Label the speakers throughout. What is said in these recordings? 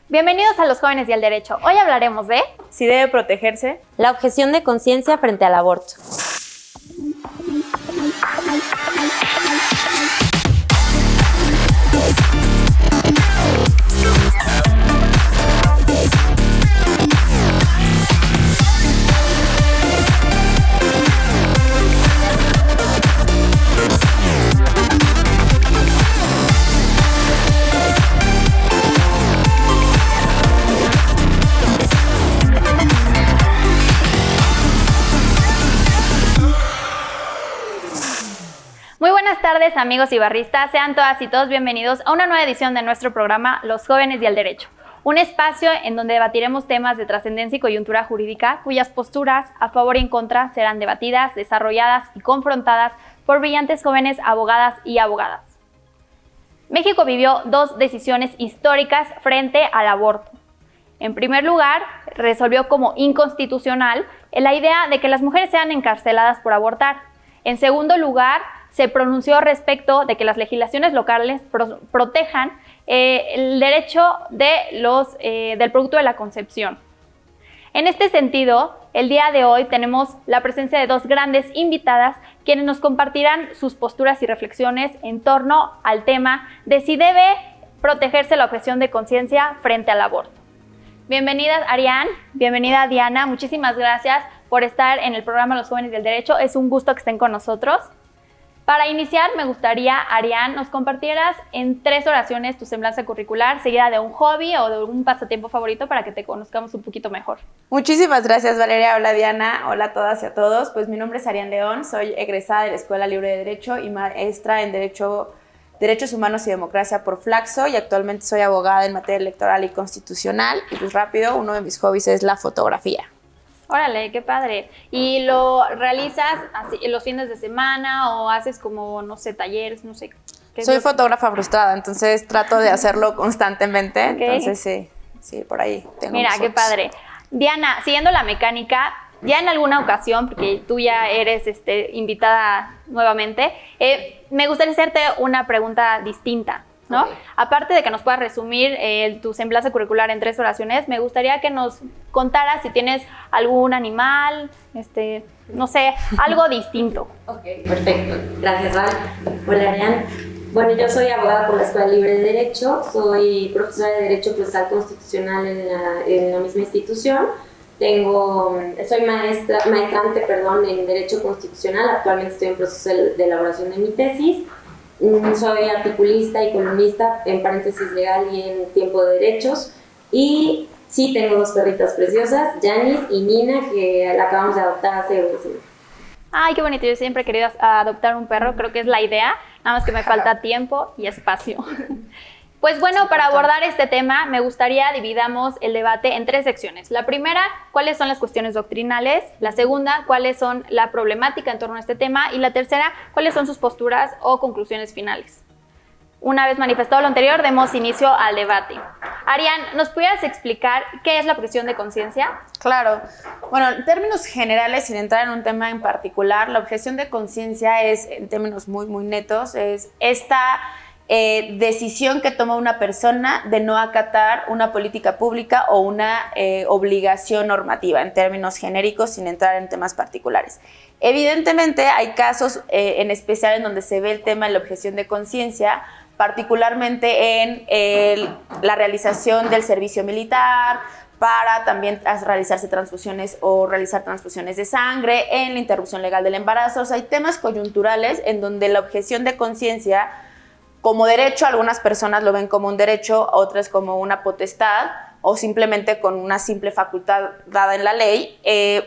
Speaker 1: Bienvenidos a Los Jóvenes y el Derecho. Hoy hablaremos de
Speaker 2: si debe protegerse
Speaker 3: la objeción de conciencia frente al aborto.
Speaker 1: Muy buenas tardes, amigos y barristas. Sean todas y todos bienvenidos a una nueva edición de nuestro programa Los Jóvenes y el Derecho, un espacio en donde debatiremos temas de trascendencia y coyuntura jurídica cuyas posturas a favor y en contra serán debatidas, desarrolladas y confrontadas por brillantes jóvenes abogadas y abogadas. México vivió dos decisiones históricas frente al aborto. En primer lugar, resolvió como inconstitucional la idea de que las mujeres sean encarceladas por abortar. En segundo lugar, se pronunció respecto de que las legislaciones locales protejan el derecho del producto de la concepción. En este sentido, el día de hoy tenemos la presencia de dos grandes invitadas quienes nos compartirán sus posturas y reflexiones en torno al tema de si debe protegerse la objeción de conciencia frente al aborto. Bienvenida Ariane, bienvenida Diana, muchísimas gracias por estar en el programa Los Jóvenes del Derecho, es un gusto que estén con nosotros. Para iniciar, me gustaría, Ariane, nos compartieras en 3 oraciones tu semblanza curricular, seguida de un hobby o de un pasatiempo favorito para que te conozcamos un poquito mejor.
Speaker 2: Muchísimas gracias, Valeria. Hola, Diana. Hola a todas y a todos. Pues mi nombre es Ariane León, soy egresada de la Escuela Libre de Derecho y maestra en Derechos Humanos y Democracia por Flaxo, y actualmente soy abogada en materia electoral y constitucional. Y pues rápido, uno de mis hobbies es la fotografía.
Speaker 1: Órale, qué padre. ¿Y lo realizas así, los fines de semana o haces como, no sé, talleres, no sé?
Speaker 2: Soy fotógrafa frustrada, entonces trato de hacerlo constantemente.
Speaker 1: Okay.
Speaker 2: Entonces sí, por ahí tengo.
Speaker 1: Mira, qué padre. Diana, siguiendo la mecánica, ya en alguna ocasión, porque tú ya eres invitada nuevamente, me gustaría hacerte una pregunta distinta, ¿no? Okay. Aparte de que nos puedas resumir tu semblanza curricular en 3 oraciones, me gustaría que nos contaras si tienes algún animal, no sé, algo distinto.
Speaker 3: Ok, perfecto. Gracias, Val. Hola, Ariane. Bueno, yo soy abogada por la Escuela Libre de Derecho, soy profesora de Derecho Procesal Constitucional en la misma institución. Soy maestrante en Derecho Constitucional, actualmente estoy en proceso de elaboración de mi tesis. Soy articulista y columnista en Paréntesis Legal y en Tiempo de Derechos. Y sí, tengo 2 perritas preciosas, Janice y Nina, que la acabamos de adoptar hace una semana.
Speaker 1: Ay, qué bonito. Yo siempre he querido adoptar un perro, creo que es la idea, nada más que me falta tiempo y espacio. Pues bueno, para abordar este tema, me gustaría dividamos el debate en 3 secciones. La primera, cuáles son las cuestiones doctrinales. La segunda, cuáles son la problemática en torno a este tema. Y la tercera, cuáles son sus posturas o conclusiones finales. Una vez manifestado lo anterior, demos inicio al debate. Ariane, ¿nos pudieras explicar qué es la objeción de conciencia?
Speaker 2: Claro. Bueno, en términos generales, sin entrar en un tema en particular, la objeción de conciencia es, en términos muy, muy netos, es esta decisión que toma una persona de no acatar una política pública o una obligación normativa, en términos genéricos, sin entrar en temas particulares. Evidentemente, hay casos en especial en donde se ve el tema de la objeción de conciencia, particularmente en la realización del servicio militar, para también realizarse transfusiones o realizar transfusiones de sangre, en la interrupción legal del embarazo. O sea, hay temas coyunturales en donde la objeción de conciencia, como derecho, algunas personas lo ven como un derecho, otras como una potestad, o simplemente con una simple facultad dada en la ley,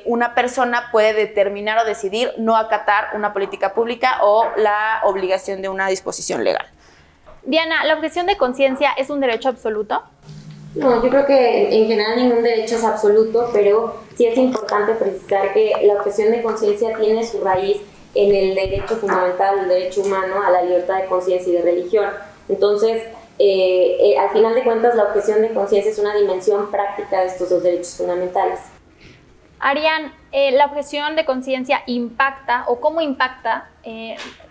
Speaker 2: una persona puede determinar o decidir no acatar una política pública o la obligación de una disposición legal.
Speaker 1: Diana, ¿la objeción de conciencia es un derecho absoluto?
Speaker 3: No, yo creo que en general ningún derecho es absoluto, pero sí es importante precisar que la objeción de conciencia tiene su raíz en el derecho fundamental, el derecho humano a la libertad de conciencia y de religión. Entonces, al final de cuentas, la objeción de conciencia es una dimensión práctica de estos 2 derechos fundamentales.
Speaker 1: Ariane, ¿la objeción de conciencia impacta o cómo impacta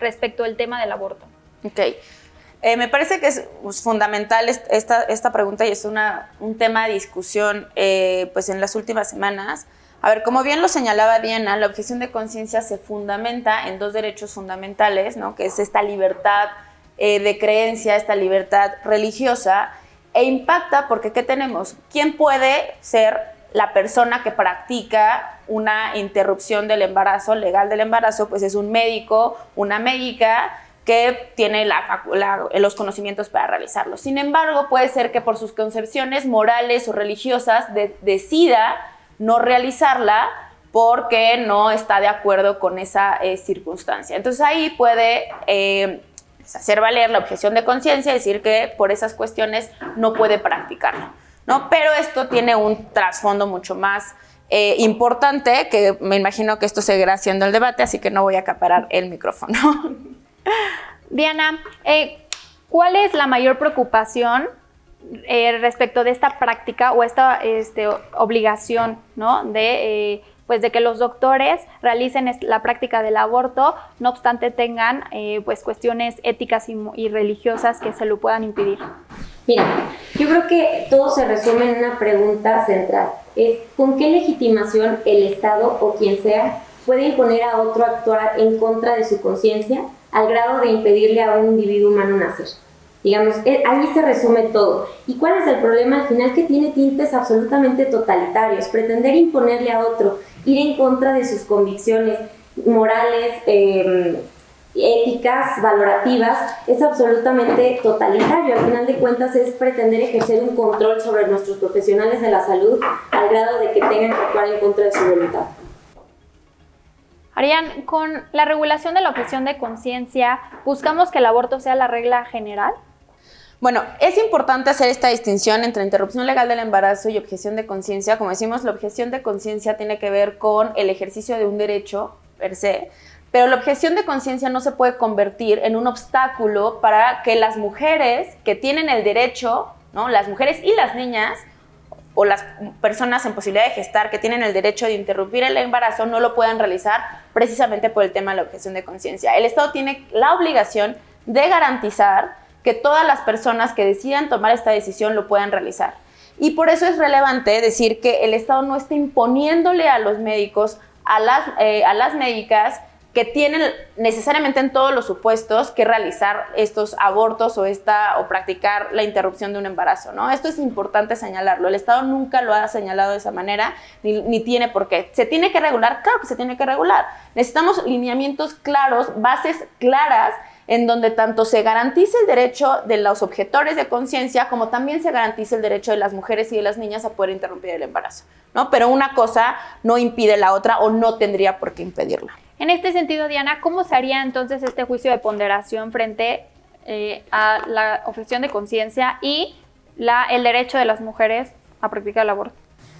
Speaker 1: respecto al tema del aborto?
Speaker 2: Ok. Me parece que es fundamental esta pregunta y es un tema de discusión pues en las últimas semanas. A ver, como bien lo señalaba Diana, la objeción de conciencia se fundamenta en dos derechos fundamentales, ¿no? Que es esta libertad de creencia, esta libertad religiosa, e impacta porque ¿qué tenemos? ¿Quién puede ser la persona que practica una interrupción del embarazo, legal del embarazo? Pues es un médico, una médica que tiene los conocimientos para realizarlo. Sin embargo, puede ser que por sus concepciones morales o religiosas decida no realizarla porque no está de acuerdo con esa circunstancia. Entonces ahí puede hacer valer la objeción de conciencia, decir que por esas cuestiones no puede practicarlo, ¿no? Pero esto tiene un trasfondo mucho más importante, que me imagino que esto seguirá siendo el debate, así que no voy a acaparar el micrófono.
Speaker 1: Diana, ¿cuál es la mayor preocupación respecto de esta práctica o esta obligación, ¿no? de que los doctores realicen la práctica del aborto, no obstante tengan pues cuestiones éticas y religiosas que se lo puedan impedir?
Speaker 3: Mira, yo creo que todo se resume en una pregunta central. Es ¿con qué legitimación el Estado o quien sea puede imponer a otro a actuar en contra de su conciencia al grado de impedirle a un individuo humano nacer? Digamos, ahí se resume todo. ¿Y cuál es el problema al final? Que tiene tintes absolutamente totalitarios. Pretender imponerle a otro, ir en contra de sus convicciones morales, éticas, valorativas, es absolutamente totalitario. Al final de cuentas es pretender ejercer un control sobre nuestros profesionales de la salud al grado de que tengan que actuar en contra de su voluntad.
Speaker 1: Arián, con la regulación de la objeción de conciencia, ¿buscamos que el aborto sea la regla general?
Speaker 2: Bueno, es importante hacer esta distinción entre interrupción legal del embarazo y objeción de conciencia. Como decimos, la objeción de conciencia tiene que ver con el ejercicio de un derecho per se, pero la objeción de conciencia no se puede convertir en un obstáculo para que las mujeres que tienen el derecho, ¿no? Las mujeres y las niñas, o las personas en posibilidad de gestar que tienen el derecho de interrumpir el embarazo, no lo puedan realizar precisamente por el tema de la objeción de conciencia. El Estado tiene la obligación de garantizar que todas las personas que decidan tomar esta decisión lo puedan realizar. Y por eso es relevante decir que el Estado no está imponiéndole a los médicos, a las médicas, que tienen necesariamente en todos los supuestos que realizar estos abortos o practicar la interrupción de un embarazo, ¿no? Esto es importante señalarlo. El Estado nunca lo ha señalado de esa manera, ni tiene por qué. ¿Se tiene que regular? Claro que se tiene que regular. Necesitamos lineamientos claros, bases claras, en donde tanto se garantice el derecho de los objetores de conciencia como también se garantice el derecho de las mujeres y de las niñas a poder interrumpir el embarazo, ¿no? Pero una cosa no impide la otra o no tendría por qué impedirla.
Speaker 1: En este sentido, Diana, ¿cómo se haría entonces este juicio de ponderación frente a la objeción de conciencia y el derecho de las mujeres a practicar el aborto?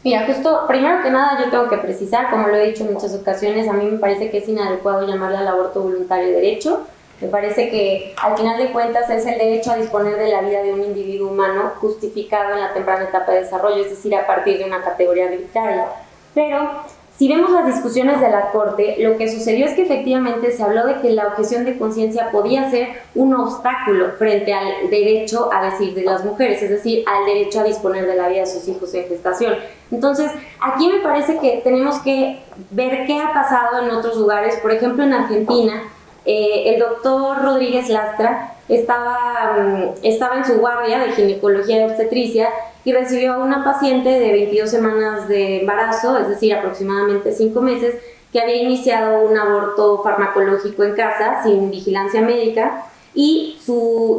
Speaker 3: Mira, justo, primero que nada yo tengo que precisar, como lo he dicho en muchas ocasiones, a mí me parece que es inadecuado llamarle al aborto voluntario derecho. Me parece que al final de cuentas es el derecho a disponer de la vida de un individuo humano justificado en la temprana etapa de desarrollo, es decir, a partir de una categoría arbitraria. Pero si vemos las discusiones de la Corte, lo que sucedió es que efectivamente se habló de que la objeción de conciencia podía ser un obstáculo frente al derecho a decidir de las mujeres, es decir, al derecho a disponer de la vida de sus hijos en gestación. Entonces, aquí me parece que tenemos que ver qué ha pasado en otros lugares. Por ejemplo, en Argentina, el doctor Rodríguez Lastra estaba en su guardia de ginecología y obstetricia y recibió a una paciente de 22 semanas de embarazo, es decir, aproximadamente 5 meses, que había iniciado un aborto farmacológico en casa sin vigilancia médica, y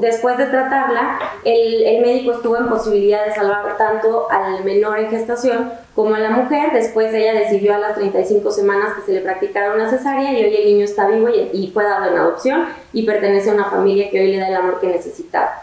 Speaker 3: después de tratarla, el médico estuvo en posibilidad de salvar tanto al menor en gestación como a la mujer. Después ella decidió a las 35 semanas que se le practicara una cesárea y hoy el niño está vivo y fue dado en adopción y pertenece a una familia que hoy le da el amor que necesitaba.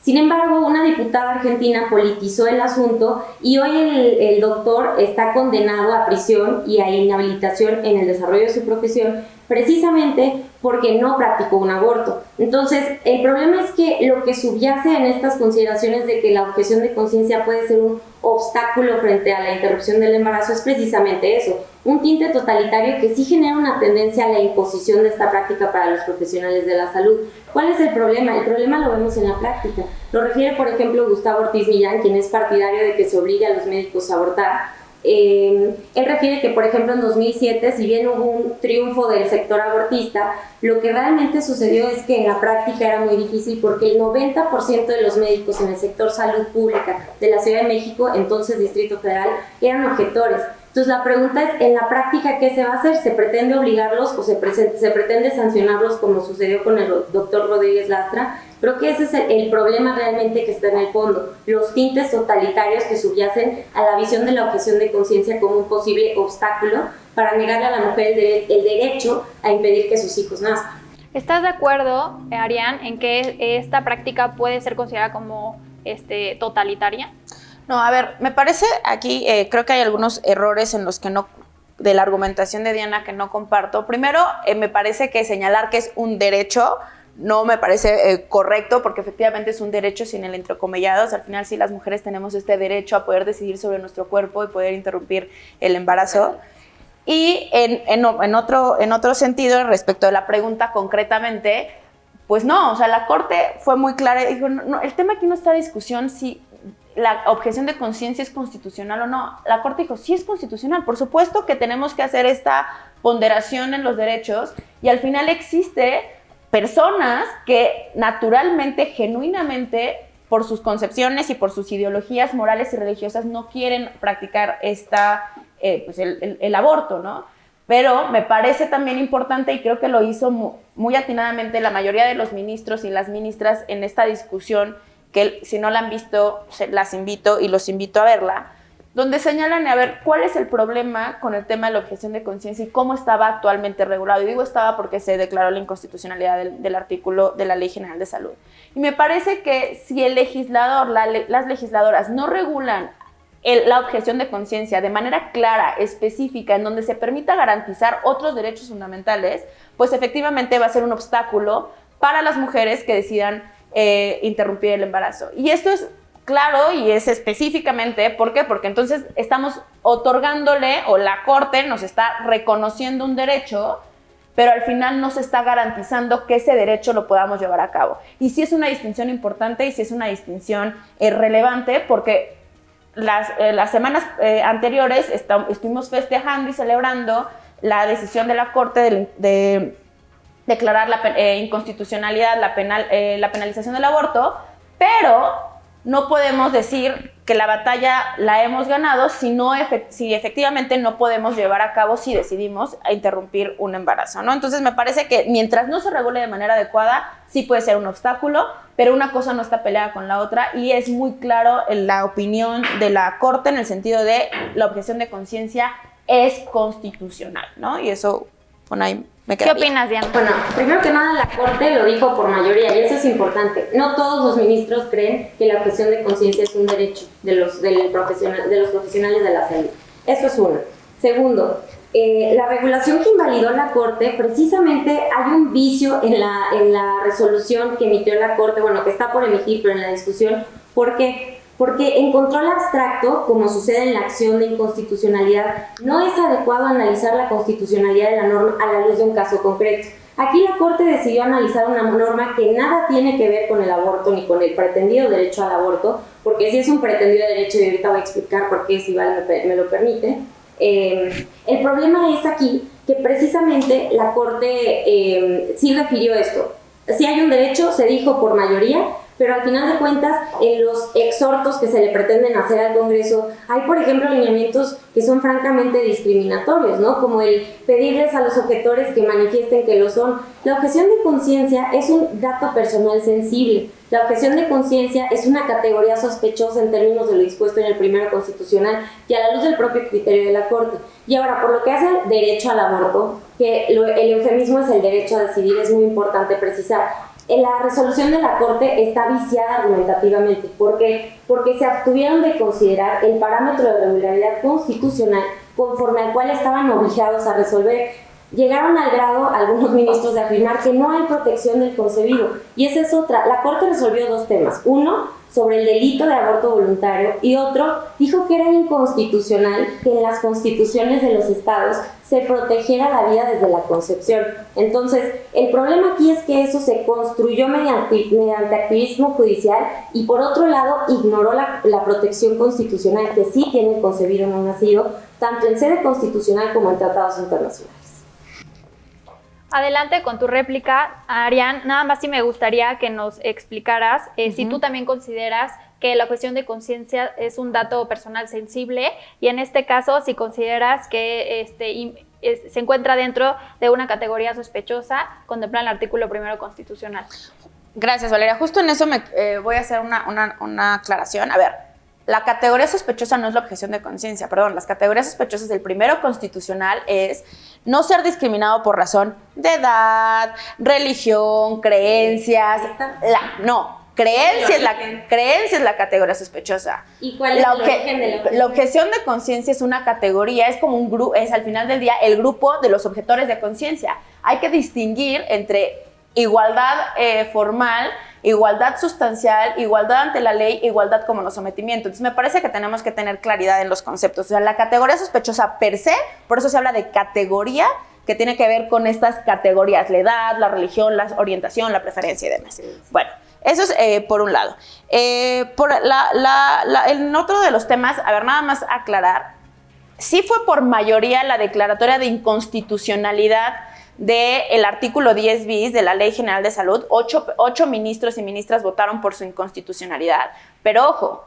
Speaker 3: Sin embargo, una diputada argentina politizó el asunto y hoy el doctor está condenado a prisión y a inhabilitación en el desarrollo de su profesión, precisamente porque no practicó un aborto. Entonces, el problema es que lo que subyace en estas consideraciones de que la objeción de conciencia puede ser un obstáculo frente a la interrupción del embarazo es precisamente eso, un tinte totalitario que sí genera una tendencia a la imposición de esta práctica para los profesionales de la salud. ¿Cuál es el problema? El problema lo vemos en la práctica. Lo refiere, por ejemplo, Gustavo Ortiz Millán, quien es partidario de que se obligue a los médicos a abortar. Él refiere que, por ejemplo, en 2007, si bien hubo un triunfo del sector abortista, lo que realmente sucedió es que en la práctica era muy difícil porque el 90% de los médicos en el sector salud pública de la Ciudad de México, entonces Distrito Federal, eran objetores. Entonces la pregunta es, en la práctica, ¿qué se va a hacer? ¿Se pretende obligarlos o se pretende sancionarlos como sucedió con el doctor Rodríguez Lastra? Creo que ese es el problema realmente que está en el fondo, los tintes totalitarios que subyacen a la visión de la objeción de conciencia como un posible obstáculo para negarle a la mujer el derecho a impedir que sus hijos nazcan.
Speaker 1: ¿Estás de acuerdo, Arián, en que esta práctica puede ser considerada como totalitaria?
Speaker 2: No, a ver, me parece aquí, creo que hay algunos errores en los que no, de la argumentación de Diana que no comparto. Primero, me parece que señalar que es un derecho no me parece correcto, porque efectivamente es un derecho sin el entrecomillado. O sea, al final sí las mujeres tenemos este derecho a poder decidir sobre nuestro cuerpo y poder interrumpir el embarazo. Y en otro sentido, respecto a la pregunta concretamente, pues no, o sea, la Corte fue muy clara y dijo, no, el tema aquí no está en discusión si la objeción de conciencia es constitucional o no. La Corte dijo, sí es constitucional, por supuesto que tenemos que hacer esta ponderación en los derechos, y al final existe personas que naturalmente, genuinamente, por sus concepciones y por sus ideologías morales y religiosas, no quieren practicar pues el aborto, ¿no? Pero me parece también importante, y creo que lo hizo muy atinadamente la mayoría de los ministros y las ministras en esta discusión, que si no la han visto, las invito y los invito a verla, donde señalan a ver cuál es el problema con el tema de la objeción de conciencia y cómo estaba actualmente regulado. Y digo estaba porque se declaró la inconstitucionalidad del artículo de la Ley General de Salud. Y me parece que si el legislador, las legisladoras no regulan la objeción de conciencia de manera clara, específica, en donde se permita garantizar otros derechos fundamentales, pues efectivamente va a ser un obstáculo para las mujeres que decidan interrumpir el embarazo. Y esto es claro y es específicamente, ¿por qué? Porque entonces estamos otorgándole, o la Corte nos está reconociendo un derecho, pero al final no se está garantizando que ese derecho lo podamos llevar a cabo. Y sí es una distinción importante y sí es una distinción relevante, porque las semanas anteriores estuvimos festejando y celebrando la decisión de la Corte de declarar la inconstitucionalidad, la penalización del aborto, pero no podemos decir que la batalla la hemos ganado si efectivamente no podemos llevar a cabo, si decidimos interrumpir un embarazo, ¿no? Entonces me parece que mientras no se regule de manera adecuada, sí puede ser un obstáculo, pero una cosa no está peleada con la otra, y es muy claro en la opinión de la Corte en el sentido de la objeción de conciencia es constitucional, ¿no? Y eso, bueno, ahí me queda.
Speaker 1: ¿Qué opinas, Diana?
Speaker 3: Bueno, primero que nada, la Corte lo dijo por mayoría, y eso es importante. No todos los ministros creen que la objeción de conciencia es un derecho de los profesionales de la salud. Eso es uno. Segundo, la regulación que invalidó la Corte, precisamente hay un vicio en la resolución que emitió la Corte, bueno, que está por emitir, pero en la discusión, porque en control abstracto, como sucede en la acción de inconstitucionalidad, no es adecuado analizar la constitucionalidad de la norma a la luz de un caso concreto. Aquí la Corte decidió analizar una norma que nada tiene que ver con el aborto ni con el pretendido derecho al aborto, porque sí es un pretendido derecho, y ahorita voy a explicar por qué, si Val me lo permite. El problema es aquí que precisamente la Corte sí refirió esto. Si hay un derecho, se dijo por mayoría, pero al final de cuentas, en los exhortos que se le pretenden hacer al Congreso, hay, por ejemplo, lineamientos que son francamente discriminatorios, ¿no? Como el pedirles a los objetores que manifiesten que lo son. La objeción de conciencia es un dato personal sensible. La objeción de conciencia es una categoría sospechosa en términos de lo dispuesto en el primero constitucional y a la luz del propio criterio de la Corte. Y ahora, por lo que hace al derecho al aborto, que el eufemismo es el derecho a decidir, es muy importante precisar. La resolución de la Corte está viciada argumentativamente. ¿Por qué? Porque se abstuvieron de considerar el parámetro de regularidad constitucional conforme al cual estaban obligados a resolver. Llegaron al grado algunos ministros de afirmar que no hay protección del concebido. Y esa es otra. La Corte resolvió 2 temas. Uno, sobre el delito de aborto voluntario, y otro, dijo que era inconstitucional que en las constituciones de los estados se protegiera la vida desde la concepción. Entonces, el problema aquí es que eso se construyó mediante activismo judicial y por otro lado ignoró la protección constitucional que sí tiene el concebido no nacido, tanto en sede constitucional como en tratados internacionales.
Speaker 1: Adelante con tu réplica, Arián. Nada más sí me gustaría que nos explicaras si tú también consideras que la cuestión de conciencia es un dato personal sensible y en este caso si consideras que se encuentra dentro de una categoría sospechosa contemplada en el artículo 1 constitucional.
Speaker 2: Gracias, Valeria. Justo en eso voy a hacer una aclaración. A ver, la categoría sospechosa no es la objeción de conciencia, perdón. Las categorías sospechosas del 1 constitucional es no ser discriminado por razón de edad, religión, creencias. Creencia es la categoría sospechosa.
Speaker 3: ¿Y cuál es el origen de la objeción?
Speaker 2: La objeción de conciencia es una categoría, es como un grupo, es al final del día el grupo de los objetores de conciencia. Hay que distinguir entre igualdad formal, igualdad sustancial, igualdad ante la ley, igualdad como no sometimiento. Entonces me parece que tenemos que tener claridad en los conceptos. O sea, la categoría sospechosa per se, por eso se habla de categoría, que tiene que ver con estas categorías, la edad, la religión, la orientación, la preferencia y demás. Bueno, eso es por un lado. En otro de los temas, a ver, nada más aclarar, sí fue por mayoría la declaratoria de inconstitucionalidad del artículo 10 bis de la Ley General de Salud. 8 ministros y ministras votaron por su inconstitucionalidad, pero ojo,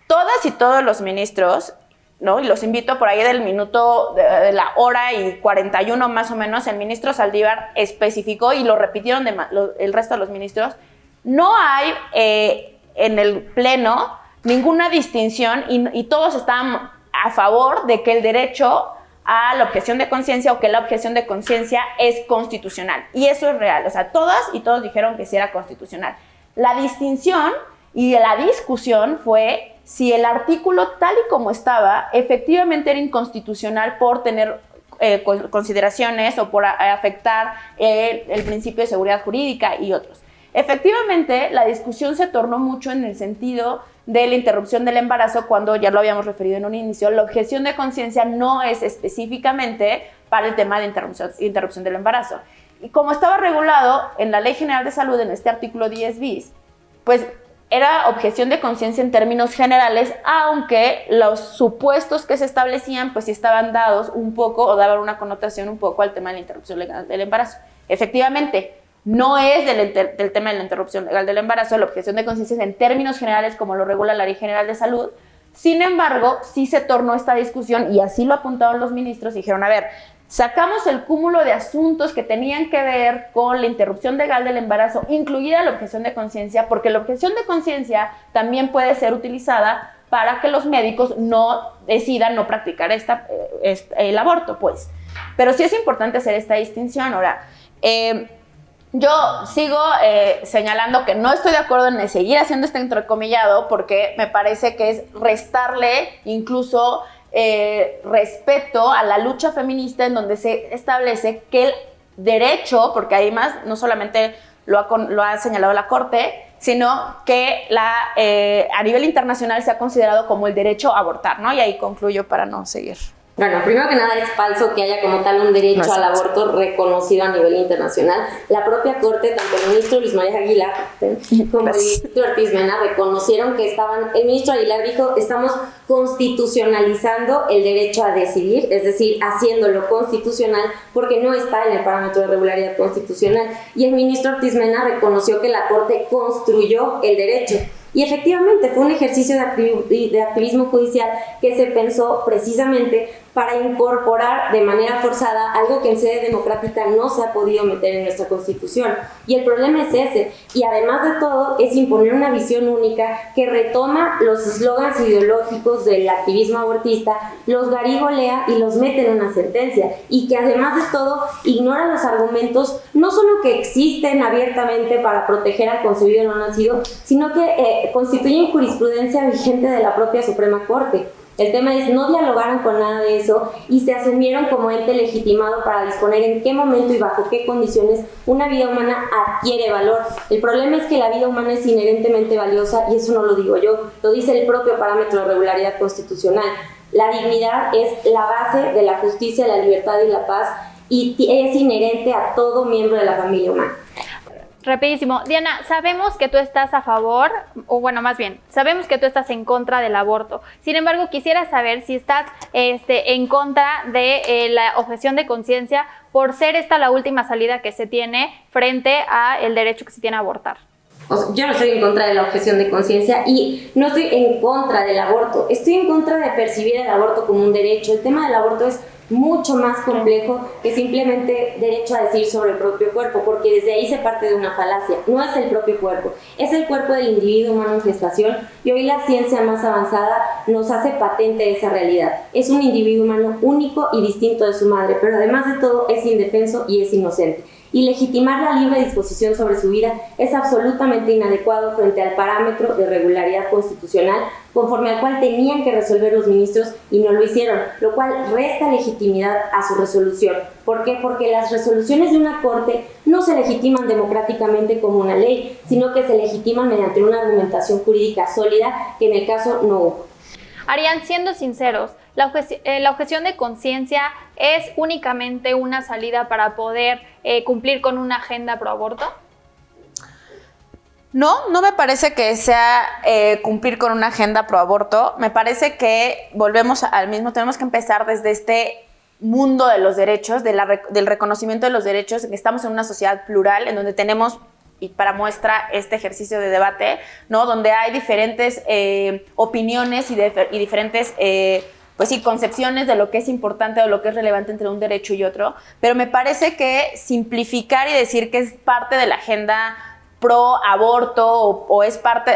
Speaker 2: todas y todos los ministros, ¿no? Y los invito por ahí del minuto de la hora y 41 más o menos, el ministro Saldívar especificó y lo repitieron el resto de los ministros, no hay en el pleno ninguna distinción y todos están a favor de que el derecho a la objeción de conciencia o que la objeción de conciencia es constitucional. Y eso es real. O sea, todas y todos dijeron que sí era constitucional. La distinción y la discusión fue si el artículo tal y como estaba efectivamente era inconstitucional por tener consideraciones o por afectar el principio de seguridad jurídica y otros. Efectivamente, la discusión se tornó mucho en el sentido de la interrupción del embarazo, cuando ya lo habíamos referido en un inicio, la objeción de conciencia no es específicamente para el tema de interrupción del embarazo. Y como estaba regulado en la Ley General de Salud, en este artículo 10 bis, pues era objeción de conciencia en términos generales, aunque los supuestos que se establecían pues sí estaban dados un poco o daban una connotación un poco al tema de la interrupción legal del embarazo. Efectivamente, no es del tema de la interrupción legal del embarazo, la objeción de conciencia es en términos generales como lo regula la Ley General de Salud. Sin embargo, sí se tornó esta discusión y así lo apuntaron los ministros y dijeron, a ver, sacamos el cúmulo de asuntos que tenían que ver con la interrupción legal del embarazo, incluida la objeción de conciencia, porque la objeción de conciencia también puede ser utilizada para que los médicos no decidan no practicar el aborto, pues. Pero sí es importante hacer esta distinción. Ahora, yo sigo señalando que no estoy de acuerdo en seguir haciendo este entrecomillado porque me parece que es restarle incluso respeto a la lucha feminista, en donde se establece que el derecho, porque además no solamente lo ha señalado la Corte, sino que a nivel internacional se ha considerado como el derecho a abortar, ¿no? Y ahí concluyo para no seguir.
Speaker 3: Bueno, primero que nada es falso que haya como tal un derecho al aborto reconocido a nivel internacional. La propia Corte, tanto el ministro Luis María Aguilar como el ministro Ortiz Mena reconocieron que el ministro Aguilar dijo, estamos constitucionalizando el derecho a decidir, es decir, haciéndolo constitucional porque no está en el parámetro de regularidad constitucional. Y el ministro Ortiz Mena reconoció que la Corte construyó el derecho. Y efectivamente fue un ejercicio de activismo judicial que se pensó precisamente para incorporar de manera forzada algo que en sede democrática no se ha podido meter en nuestra Constitución. Y el problema es ese. Y además de todo, es imponer una visión única que retoma los eslogans ideológicos del activismo abortista, los garigolea y los mete en una sentencia. Y que además de todo, ignora los argumentos no solo que existen abiertamente para proteger al concebido no nacido, sino que constituyen jurisprudencia vigente de la propia Suprema Corte. El tema es, no dialogaron con nada de eso y se asumieron como ente legitimado para disponer en qué momento y bajo qué condiciones una vida humana adquiere valor. El problema es que la vida humana es inherentemente valiosa, y eso no lo digo yo, lo dice el propio parámetro de regularidad constitucional. La dignidad es la base de la justicia, la libertad y la paz, y es inherente a todo miembro de la familia humana.
Speaker 1: Rapidísimo. Diana, sabemos que tú estás a favor, o bueno, más bien, sabemos que tú estás en contra del aborto. Sin embargo, quisiera saber si estás en contra de la objeción de conciencia por ser esta la última salida que se tiene frente a el derecho que se tiene a abortar.
Speaker 3: O sea, yo no estoy en contra de la objeción de conciencia y no estoy en contra del aborto. Estoy en contra de percibir el aborto como un derecho. El tema del aborto es mucho más complejo que simplemente derecho a decir sobre el propio cuerpo, porque desde ahí se parte de una falacia. No es el propio cuerpo, es el cuerpo del individuo humano en gestación, y hoy la ciencia más avanzada nos hace patente esa realidad. Es un individuo humano único y distinto de su madre, pero además de todo es indefenso y es inocente. Y legitimar la libre disposición sobre su vida es absolutamente inadecuado frente al parámetro de regularidad constitucional, conforme al cual tenían que resolver los ministros y no lo hicieron, lo cual resta legitimidad a su resolución. ¿Por qué? Porque las resoluciones de una corte no se legitiman democráticamente como una ley, sino que se legitiman mediante una argumentación jurídica sólida, que en el caso no hubo.
Speaker 1: Arián, siendo sinceros, ¿la objeción de conciencia es únicamente una salida para poder cumplir con una agenda pro aborto?
Speaker 2: No me parece que sea cumplir con una agenda pro aborto. Me parece que volvemos al mismo, tenemos que empezar desde este mundo de los derechos, del reconocimiento de los derechos, que estamos en una sociedad plural en donde tenemos, y para muestra este ejercicio de debate, ¿no? Donde hay diferentes opiniones y diferentes pues sí, concepciones de lo que es importante o lo que es relevante entre un derecho y otro, pero me parece que simplificar y decir que es parte de la agenda pro aborto o es parte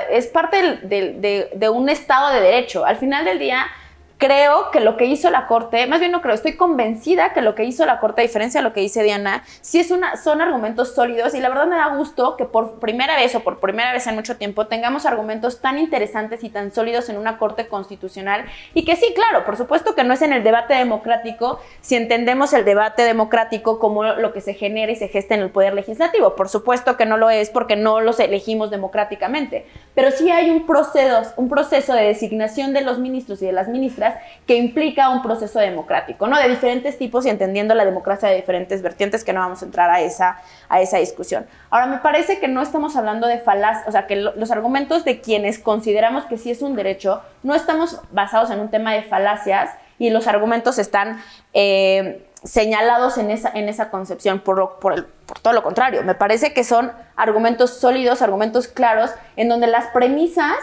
Speaker 2: de un estado de derecho. Al final del día, creo que lo que hizo la Corte, más bien no creo, estoy convencida que lo que hizo la Corte, a diferencia de lo que dice Diana, sí son argumentos sólidos, y la verdad me da gusto que por primera vez en mucho tiempo tengamos argumentos tan interesantes y tan sólidos en una Corte constitucional, y que sí, claro, por supuesto que no es en el debate democrático, si entendemos el debate democrático como lo que se genera y se gesta en el poder legislativo. Por supuesto que no lo es, porque no los elegimos democráticamente, pero sí hay un proceso de designación de los ministros y de las ministras que implica un proceso democrático, ¿no? De diferentes tipos, y entendiendo la democracia de diferentes vertientes, que no vamos a entrar a esa discusión. Ahora, me parece que no estamos hablando de falacias, o sea, que los argumentos de quienes consideramos que sí es un derecho, no estamos basados en un tema de falacias, y los argumentos están señalados en esa concepción, por todo lo contrario. Me parece que son argumentos sólidos, argumentos claros, en donde las premisas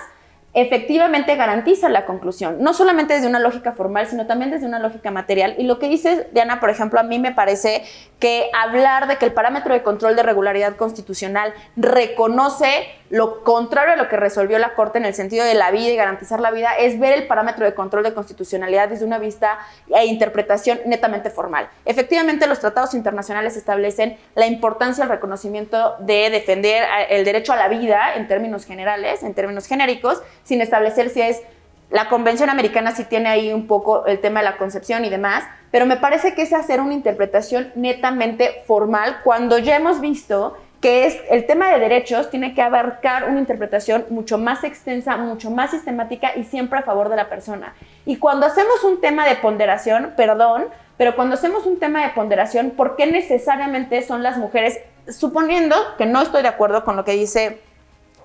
Speaker 2: efectivamente garantizan la conclusión, no solamente desde una lógica formal, sino también desde una lógica material. Y lo que dice Diana, por ejemplo, a mí me parece que hablar de que el parámetro de control de regularidad constitucional reconoce lo contrario a lo que resolvió la Corte en el sentido de la vida y garantizar la vida, es ver el parámetro de control de constitucionalidad desde una vista e interpretación netamente formal. Efectivamente, los tratados internacionales establecen la importancia del reconocimiento de defender el derecho a la vida en términos generales, en términos genéricos, sin establecer si es la Convención Americana, si tiene ahí un poco el tema de la concepción y demás, pero me parece que es hacer una interpretación netamente formal, cuando ya hemos visto que es el tema de derechos tiene que abarcar una interpretación mucho más extensa, mucho más sistemática y siempre a favor de la persona. Y cuando hacemos un tema de ponderación, pero cuando hacemos un tema de ponderación, ¿por qué necesariamente son las mujeres? Suponiendo que no estoy de acuerdo con lo que dice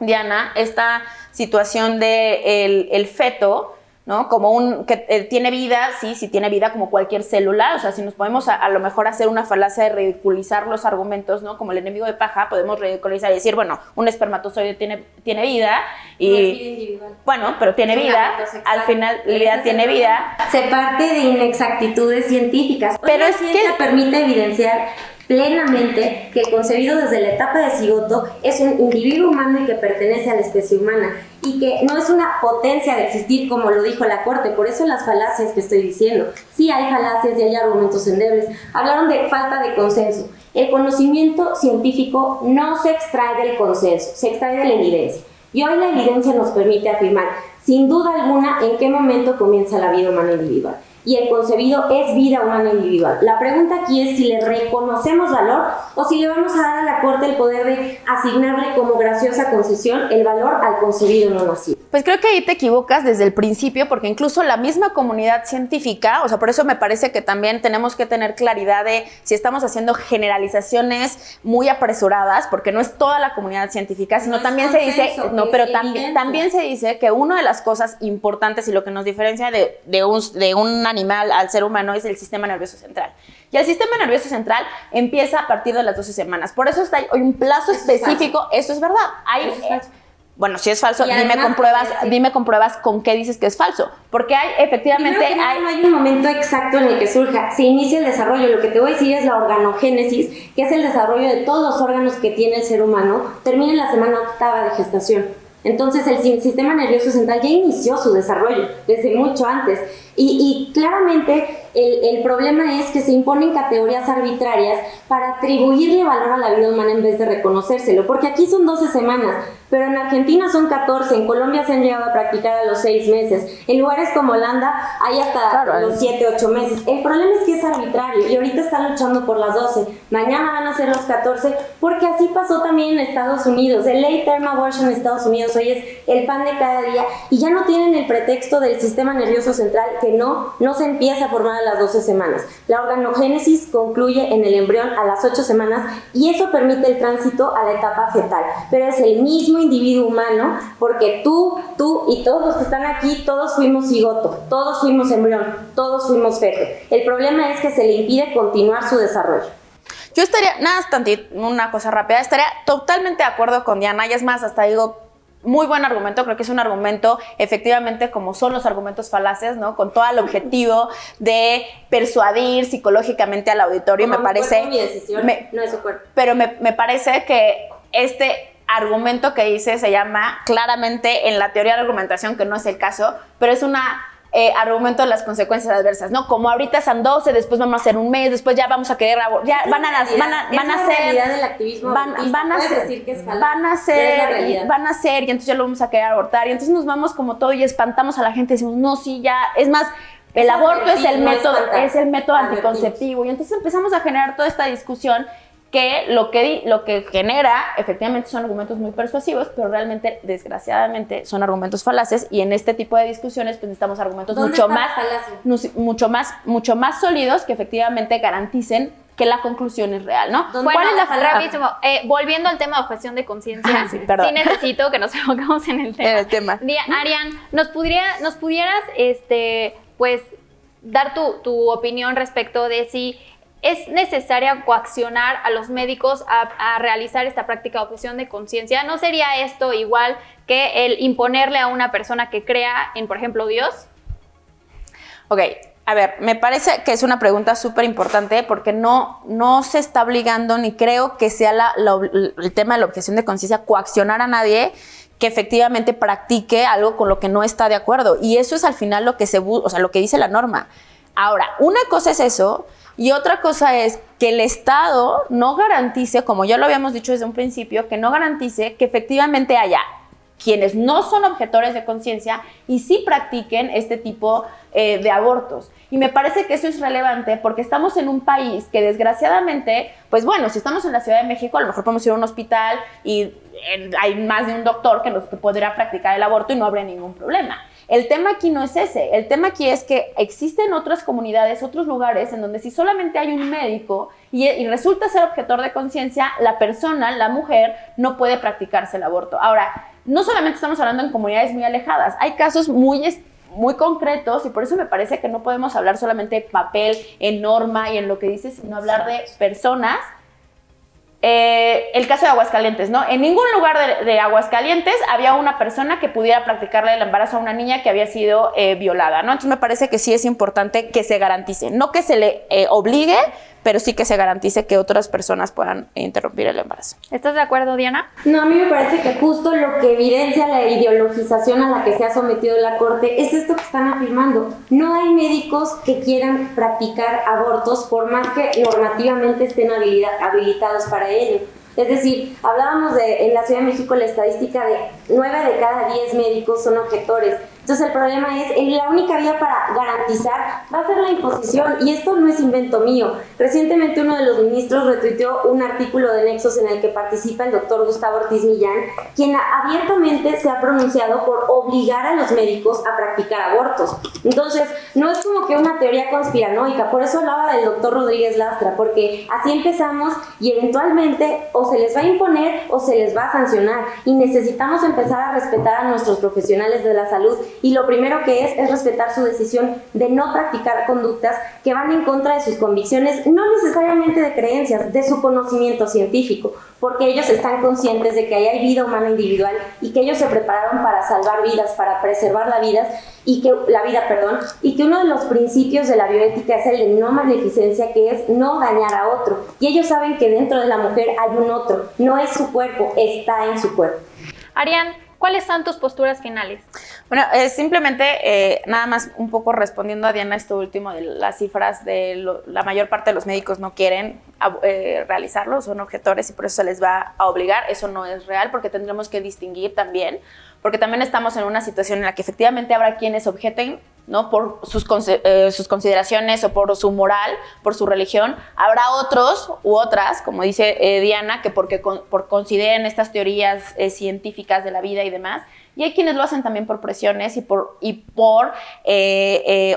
Speaker 2: Diana, esta situación de el feto, ¿no? Como que tiene vida, sí tiene vida como cualquier célula. O sea, si nos podemos a lo mejor hacer una falacia de ridiculizar los argumentos, ¿no? Como el enemigo de paja, podemos ridiculizar y decir, bueno, un espermatozoide tiene vida y
Speaker 3: no es vida individual.
Speaker 2: Bueno, pero tiene vida, al final la vida tiene vida.
Speaker 3: Se parte de inexactitudes científicas.
Speaker 2: Pero
Speaker 3: la ciencia permite evidenciar plenamente que concebido desde la etapa de cigoto es un individuo humano y que pertenece a la especie humana, y que no es una potencia de existir como lo dijo la Corte. Por eso las falacias que estoy diciendo, sí hay falacias y hay argumentos endebles. Hablaron de falta de consenso. El conocimiento científico no se extrae del consenso, se extrae de la evidencia. Y hoy la evidencia nos permite afirmar, sin duda alguna, ¿en qué momento comienza la vida humana individual? Y el concebido es vida humana individual. La pregunta aquí es si le reconocemos valor o si le vamos a dar a la Corte el poder de asignarle como graciosa concesión el valor al concebido no nacido.
Speaker 2: Pues creo que ahí te equivocas desde el principio, porque incluso la misma comunidad científica, o sea, por eso me parece que también tenemos que tener claridad de si estamos haciendo generalizaciones muy apresuradas, porque no es toda la comunidad científica, sino también se dice, pero también se dice que una de las cosas importantes y lo que nos diferencia de un animal al ser humano es el sistema nervioso central. Y el sistema nervioso central empieza a partir de las 12 semanas. Por eso hay un plazo específico. Eso es verdad. Eso es falso. Bueno, si es falso, dime con pruebas con qué dices que es falso. Porque efectivamente
Speaker 3: no hay un momento exacto en el que surja. Se inicia el desarrollo. Lo que te voy a decir es la organogénesis, que es el desarrollo de todos los órganos que tiene el ser humano. Termina en la semana 8ª de gestación. Entonces el sistema nervioso central ya inició su desarrollo desde mucho antes y claramente el problema es que se imponen categorías arbitrarias para atribuirle valor a la vida humana en vez de reconocérselo, porque aquí son 12 semanas, pero en Argentina son 14, en Colombia se han llegado a practicar a los 6 meses, en lugares como Holanda hay hasta los 7, 8 meses. El problema es que es arbitrario y ahorita están luchando por las 12, mañana van a ser los 14, porque así pasó también en Estados Unidos. El late term abortion en Estados Unidos hoy es el pan de cada día y ya no tienen el pretexto del sistema nervioso central que no se empieza a formar a las 12 semanas. La organogénesis concluye en el embrión a las 8 semanas y eso permite el tránsito a la etapa fetal, pero es el mismo individuo humano, porque tú y todos los que están aquí, todos fuimos cigoto, todos fuimos embrión, todos fuimos feto. El problema es que se le impide continuar su desarrollo.
Speaker 2: Yo estaría, una cosa rápida, estaría totalmente de acuerdo con Diana, y es más, hasta digo, muy buen argumento, creo que es un argumento efectivamente como son los argumentos falaces, ¿no? Con todo el objetivo de persuadir psicológicamente al auditorio,
Speaker 3: como
Speaker 2: me parece...
Speaker 3: Mi decisión, no es su cuerpo.
Speaker 2: Pero me parece que este argumento que dice se llama claramente en la teoría de argumentación, que no es el caso, pero es una... argumento de las consecuencias adversas, ¿no? Como ahorita son 12, después vamos a hacer un mes, después ya vamos a querer ya van a hacer y entonces ya lo vamos a querer abortar y entonces nos vamos como todo y espantamos a la gente y decimos, no, sí, ya, es más, el aborto es el método anticonceptivo y entonces empezamos a generar toda esta discusión que lo que genera efectivamente son argumentos muy mucho pero realmente, desgraciadamente, son argumentos falaces y en este tipo de discusiones pues necesitamos argumentos mucho más sólidos que efectivamente garanticen que la conclusión es real, ¿no?
Speaker 1: ¿Cuál es rapidísimo, volviendo al tema de objeción de conciencia, sí necesito que nos enfocamos en el tema. Arián, ¿nos pudieras pues dar tu opinión respecto de si es necesaria coaccionar a los médicos a realizar esta práctica de objeción de conciencia? ¿No sería esto igual que el imponerle a una persona que crea en, por ejemplo, Dios?
Speaker 2: Ok, a ver, me parece que es una pregunta súper importante porque no se está obligando, ni creo que sea el tema de la objeción de conciencia coaccionar a nadie que efectivamente practique algo con lo que no está de acuerdo. Y eso es al final lo que lo que dice la norma. Ahora, una cosa es eso y otra cosa es que el Estado no garantice, como ya lo habíamos dicho desde un principio, que no garantice que efectivamente haya quienes no son objetores de conciencia y sí practiquen este tipo de abortos. Y me parece que eso es relevante porque estamos en un país que desgraciadamente, pues bueno, si estamos en la Ciudad de México, a lo mejor podemos ir a un hospital y hay más de un doctor que podrá practicar el aborto y no habría ningún problema. El tema aquí no es ese, el tema aquí es que existen otras comunidades, otros lugares en donde si solamente hay un médico y resulta ser objetor de conciencia, la persona, la mujer, no puede practicarse el aborto. Ahora, no solamente estamos hablando en comunidades muy alejadas, hay casos muy concretos y por eso me parece que no podemos hablar solamente de papel, en norma y en lo que dice, sino hablar de personas. El caso de Aguascalientes, ¿no? En ningún lugar de Aguascalientes había una persona que pudiera practicarle el embarazo a una niña que había sido violada, ¿no? Entonces me parece que sí es importante que se garantice, no que se le obligue, pero sí que se garantice que otras personas puedan interrumpir el embarazo.
Speaker 1: ¿Estás de acuerdo, Diana?
Speaker 3: No, a mí me parece que justo lo que evidencia la ideologización a la que se ha sometido la Corte es esto que están afirmando. No hay médicos que quieran practicar abortos por más que normativamente estén habilitados para ello. Es decir, hablábamos en la Ciudad de México la estadística de 9 de cada 10 médicos son objetores. Entonces el problema es, la única vía para garantizar va a ser la imposición, y esto no es invento mío. Recientemente uno de los ministros retuiteó un artículo de Nexos en el que participa el doctor Gustavo Ortiz Millán, quien abiertamente se ha pronunciado por obligar a los médicos a practicar abortos. Entonces no es como que una teoría conspiranoica, por eso hablaba del doctor Rodríguez Lastra, porque así empezamos y eventualmente o se les va a imponer o se les va a sancionar, y necesitamos empezar a respetar a nuestros profesionales de la salud. Y lo primero que es respetar su decisión de no practicar conductas que van en contra de sus convicciones, no necesariamente de creencias, de su conocimiento científico, porque ellos están conscientes de que ahí hay vida humana individual y que ellos se prepararon para salvar vidas, para preservar la vida, y que uno de los principios de la bioética es el de no maleficencia, que es no dañar a otro. Y ellos saben que dentro de la mujer hay un otro, no es su cuerpo, está en su cuerpo.
Speaker 1: Arián, ¿cuáles son tus posturas finales?
Speaker 2: Bueno, simplemente nada más un poco respondiendo a Diana esto último de las cifras la mayor parte de los médicos no quieren realizarlo, son objetores y por eso se les va a obligar. Eso no es real, porque tendremos que distinguir también, porque también estamos en una situación en la que efectivamente habrá quienes objeten, ¿no?, por sus consideraciones o por su moral, por su religión. Habrá otros u otras, como dice Diana, que porque consideren estas teorías científicas de la vida y demás. Y hay quienes lo hacen también por presiones y por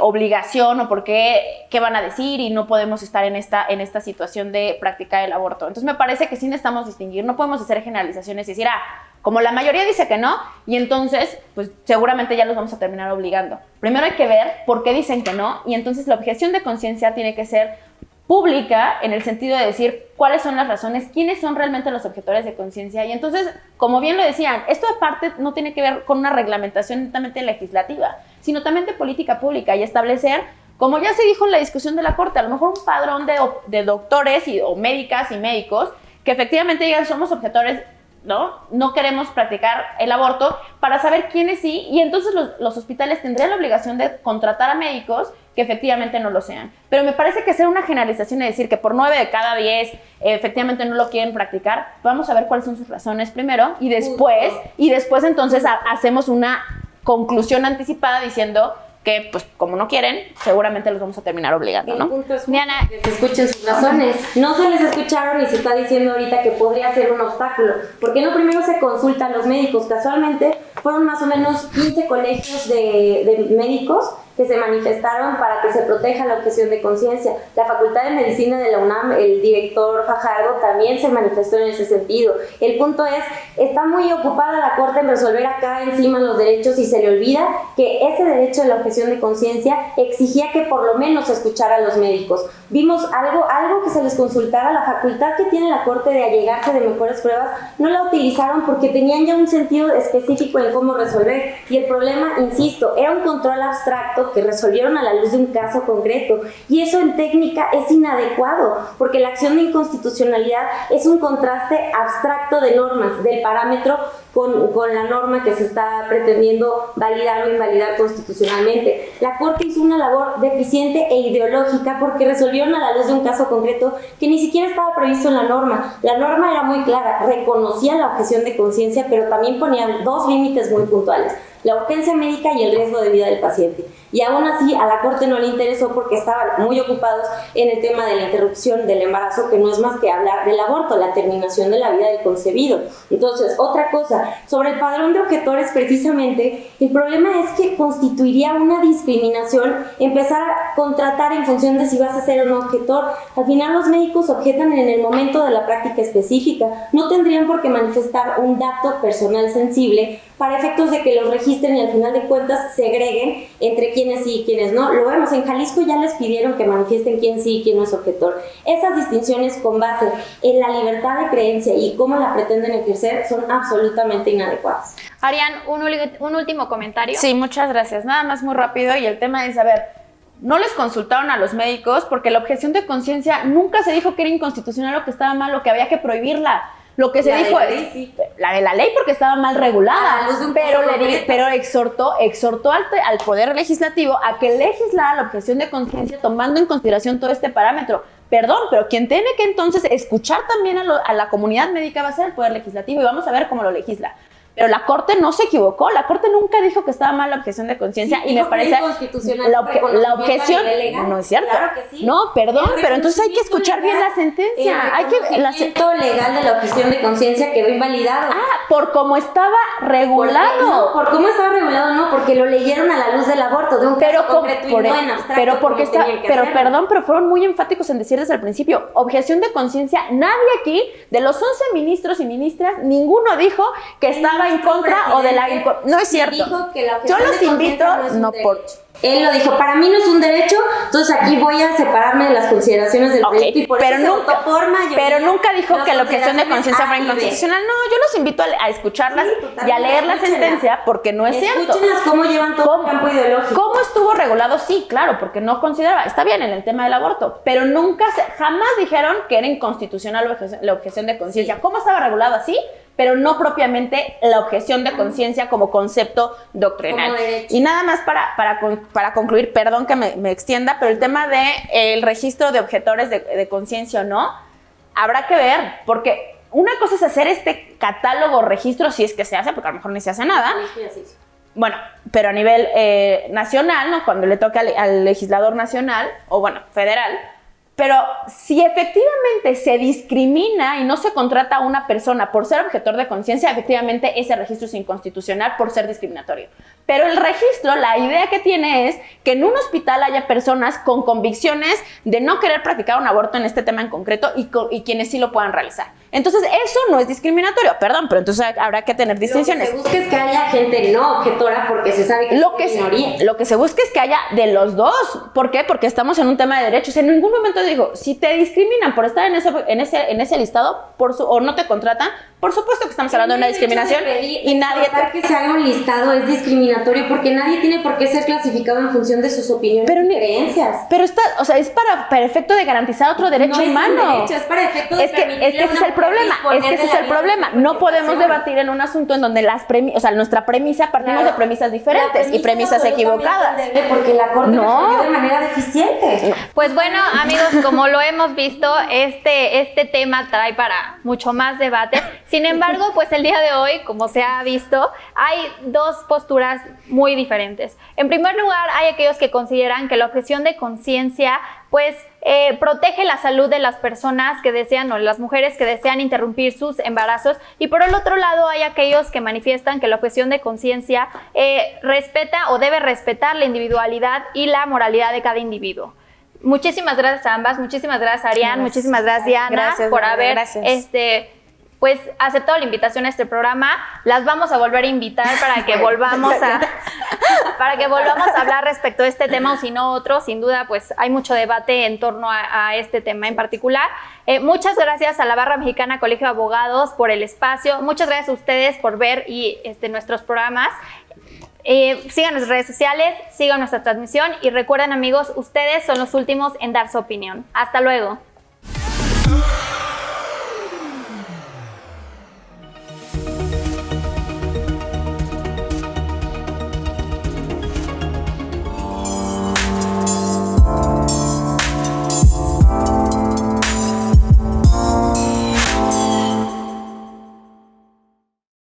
Speaker 2: obligación, o porque qué van a decir y no podemos estar en esta situación de practicar el aborto. Entonces me parece que sí necesitamos distinguir, no podemos hacer generalizaciones y decir, como la mayoría dice que no, y entonces pues seguramente ya los vamos a terminar obligando. Primero hay que ver por qué dicen que no, y entonces la objeción de conciencia tiene que ser pública, en el sentido de decir cuáles son las razones, quiénes son realmente los objetores de conciencia. Y entonces, como bien lo decían, esto aparte no tiene que ver con una reglamentación netamente legislativa, sino también de política pública, y establecer, como ya se dijo en la discusión de la Corte, a lo mejor un padrón de doctores o médicas y médicos que efectivamente digan somos objetores, no queremos practicar el aborto, para saber quiénes sí, y entonces los hospitales tendrían la obligación de contratar a médicos que efectivamente no lo sean. Pero me parece que hacer una generalización y decir que por 9 de cada 10 efectivamente no lo quieren practicar, vamos a ver cuáles son sus razones primero, y después entonces hacemos una conclusión anticipada diciendo que, pues, como no quieren, seguramente los vamos a terminar obligando, ¿no?
Speaker 3: El punto es Diana, que se escuchen sus razones. No se les escucharon y se está diciendo ahorita que podría ser un obstáculo. ¿Por qué no primero se consultan los médicos? Casualmente fueron más o menos 15 colegios de médicos que se manifestaron para que se proteja la objeción de conciencia. La Facultad de Medicina de la UNAM, el director Fajardo, también se manifestó en ese sentido. El punto es, está muy ocupada la Corte en resolver acá encima los derechos, y se le olvida que ese derecho de la objeción de conciencia exigía que por lo menos se escuchara a los médicos. Vimos algo que se les consultara. La facultad que tiene la Corte de allegarse de mejores pruebas no la utilizaron porque tenían ya un sentido específico en cómo resolver, y el problema, insisto, era un control abstracto que resolvieron a la luz de un caso concreto, y eso en técnica es inadecuado, porque la acción de inconstitucionalidad es un contraste abstracto de normas, del parámetro con la norma que se está pretendiendo validar o invalidar constitucionalmente. La Corte hizo una labor deficiente e ideológica porque resolvieron a la luz de un caso concreto que ni siquiera estaba previsto en la norma. La norma era muy clara, reconocía la objeción de conciencia, pero también ponía dos límites muy puntuales: la urgencia médica y el riesgo de vida del paciente. Y aún así a la Corte no le interesó porque estaban muy ocupados en el tema de la interrupción del embarazo, que no es más que hablar del aborto, la terminación de la vida del concebido. Entonces, otra cosa, sobre el padrón de objetores, precisamente, el problema es que constituiría una discriminación empezar a contratar en función de si vas a ser un objetor. Al final los médicos objetan en el momento de la práctica específica, no tendrían por qué manifestar un dato personal sensible para efectos de que los registren y al final de cuentas segreguen entre quienes sí y quienes no. Lo vemos, en Jalisco ya les pidieron que manifiesten quién sí y quién no es objetor. Esas distinciones con base en la libertad de creencia y cómo la pretenden ejercer son absolutamente inadecuadas.
Speaker 1: Arián, un último comentario.
Speaker 2: Sí, muchas gracias. Nada más muy rápido, y el tema es, no les consultaron a los médicos porque la objeción de conciencia nunca se dijo que era inconstitucional o que estaba mal o que había que prohibirla. Lo que se dijo es la de la ley porque estaba mal regulada, pero exhortó al Poder Legislativo a que legislara la objeción de conciencia tomando en consideración todo este parámetro. perdón, pero quien tiene que entonces escuchar también a la comunidad médica va a ser el Poder Legislativo y vamos a ver cómo lo legisla. Pero la Corte no se equivocó, la Corte nunca dijo que estaba mal la objeción de conciencia y me parece la objeción no es cierto.
Speaker 3: Claro que sí.
Speaker 2: No, perdón, pero entonces hay que escuchar bien la sentencia.
Speaker 3: Hay que legal de la objeción de conciencia quedó invalidado.
Speaker 2: Por cómo estaba regulado.
Speaker 3: Por cómo estaba regulado, no, porque lo leyeron a la luz del aborto, de un caso concreto y no en abstracto.
Speaker 2: Pero fueron muy enfáticos en decir desde el principio, objeción de conciencia, nadie aquí, de los 11 ministros y ministras, ninguno dijo que estaba en contra o de la... No es cierto.
Speaker 3: Dijo que la
Speaker 2: yo los invito,
Speaker 3: no por... Él lo dijo, para mí no es un derecho, entonces aquí voy a separarme de las consideraciones del proyecto y por eso
Speaker 2: pero nunca dijo que la objeción de conciencia fuera inconstitucional. No, yo los invito a escucharlas y a leer la sentencia porque no es cierto.
Speaker 3: Escúchenlas cómo llevan todo el campo ideológico.
Speaker 2: ¿Cómo estuvo regulado? Sí, claro, porque no consideraba, está bien en el tema del aborto, pero jamás dijeron que era inconstitucional la objeción de conciencia. ¿Cómo estaba regulado así? Pero no propiamente la objeción de conciencia como concepto doctrinal. Y nada más para concluir, perdón que me extienda, pero el tema de el registro de objetores de conciencia o no, habrá que ver, porque una cosa es hacer este catálogo registro, si es que se hace, porque a lo mejor ni se hace nada. Bueno, pero a nivel nacional, ¿no? Cuando le toque al legislador nacional, o bueno, federal. Pero si efectivamente se discrimina y no se contrata a una persona por ser objetor de conciencia, efectivamente ese registro es inconstitucional por ser discriminatorio. Pero el registro, la idea que tiene es que en un hospital haya personas con convicciones de no querer practicar un aborto en este tema en concreto y quienes sí lo puedan realizar. Entonces eso no es discriminatorio, perdón, pero entonces habrá que tener distinciones.
Speaker 3: Lo que se busca es que haya gente no objetora porque se sabe que
Speaker 2: lo que se busca es que haya de los dos. ¿Por qué? Porque estamos en un tema de derechos. En ningún momento digo, si te discriminan por estar en ese listado o no te contratan, por supuesto que estamos hablando de una discriminación y nadie...
Speaker 3: que se haga un listado es discriminatorio porque nadie tiene por qué ser clasificado en función de sus opiniones y creencias.
Speaker 2: Pero es para efecto de garantizar otro derecho humano.
Speaker 3: No es un derecho, es para efecto de
Speaker 2: ese es el problema. No podemos debatir en un asunto en donde nuestra premisa, partimos de premisas diferentes y premisas equivocadas.
Speaker 3: Porque la Corte resolvió de manera deficiente.
Speaker 1: Pues bueno, amigos, como lo hemos visto, este tema trae para mucho más debate. Sin embargo, pues el día de hoy, como se ha visto, hay dos posturas muy diferentes. En primer lugar, hay aquellos que consideran que la objeción de conciencia pues protege la salud de las personas que desean o las mujeres que desean interrumpir sus embarazos, y por el otro lado hay aquellos que manifiestan que la objeción de conciencia respeta o debe respetar la individualidad y la moralidad de cada individuo. Muchísimas gracias a ambas, muchísimas gracias Arián, muchísimas gracias Diana por haber pues aceptado la invitación a este programa. Las vamos a volver a invitar para que volvamos a hablar respecto a este tema o si no otro. Sin duda, pues hay mucho debate en torno a este tema en particular. Muchas gracias a la Barra Mexicana Colegio de Abogados por el espacio. Muchas gracias a ustedes por ver nuestros programas. Sigan nuestras redes sociales, sigan nuestra transmisión y recuerden, amigos, ustedes son los últimos en dar su opinión. Hasta luego.